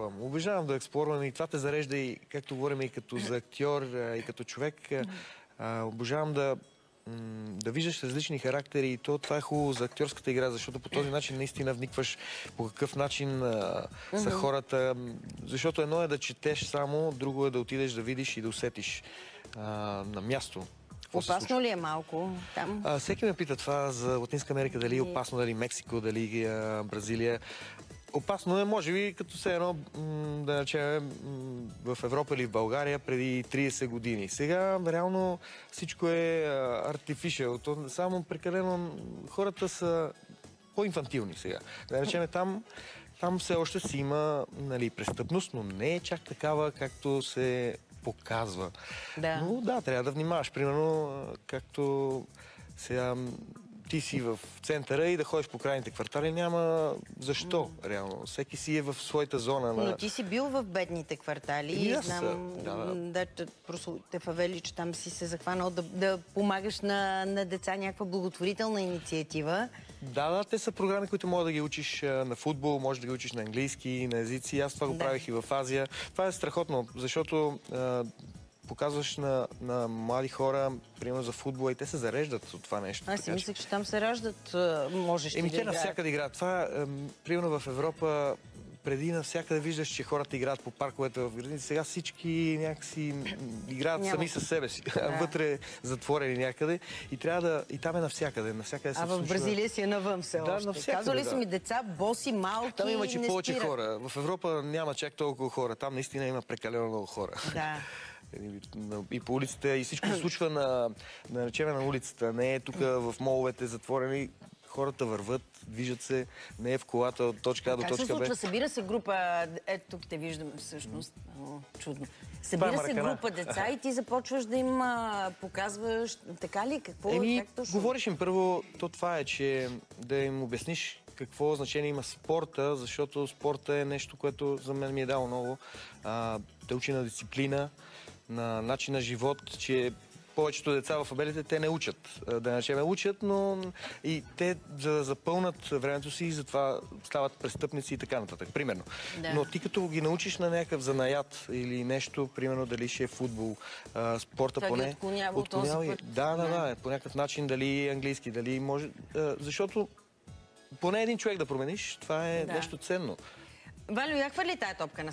обожавам. Обожавам да експлорвам и това те зарежда и, както говорим, и като за актьор, и като човек. Обожавам да виждаш различни характери и това е хубаво за актьорската игра, защото по този начин наистина вникваш по какъв начин са хората. Защото едно е да четеш само, друго е да отидеш да видиш и да усетиш на място. Опасно ли е малко там? Всеки ме пита това за Латинска Америка, дали е опасно, дали Мексико, дали Бразилия. Опасно е, може би, като все едно, да речем, в Европа или в България преди 30 години. Сега, реално, всичко е artificial. Само прекалено хората са по-инфантилни сега. Да речем, там все още си има престъпност, но не е чак такава, както се показва. Да. Но да, трябва да внимаваш. Примерно, както сега ти си в центъра и да ходиш по крайните квартали, няма защо, реално. Всеки си е в своята зона. Но ти си бил в бедните квартали и знам, прословите фавели, че там си се захванал да помагаш на деца, някаква благотворителна инициатива. Да, те са програми, които може да ги учиш на футбол, може да ги учиш на английски, на езици. Аз това го правих и в Азия. Това е страхотно, защото показваш на млади хора, примерно за футбола, и те се зареждат от това нещо. Аз си мислех, че там се раждат можещи да играят. Те навсякъде играят. Това, примерно в Европа, преди навсякъде виждаш, че хората играят по парковете в градините. Сега всички някакси играят сами със себе си. Вътре затворени някъде. И там е навсякъде. А в Бразилия си е навън все още. Казвали са ми деца, боси, малки. Там има че повече хора. В Европа няма чак толкова хора. Там наистина има прекалено много хора. Да. И по улиците, и всичко се случва на улицата. Не е тук в моловете затворени. Хората върват, движат се, не е в колата от точка А до точка Б. Как се случва? Събира се група, ето тук те виждаме всъщност, чудно. Събира се група деца и ти започваш да им показваш, така ли? Какво? Говориш им първо, това е, че да им обясниш какво значение има спорта, защото спорта е нещо, което за мен ми е дало много. Те учи на дисциплина, на начин на живот, че повечето деца в фавелите те не учат. Да речем учат, но и те за да запълнат времето си и затова стават престъпници и така нататък. Примерно. Да. Но ти като ги научиш на някакъв занаят или нещо, примерно дали ще е футбол, спорта поне. Отклонява от този път. Да, по някакъв начин, дали английски, дали може. Защото поне един човек да промениш, това е нещо ценно. Валю, я хвърли тая топка на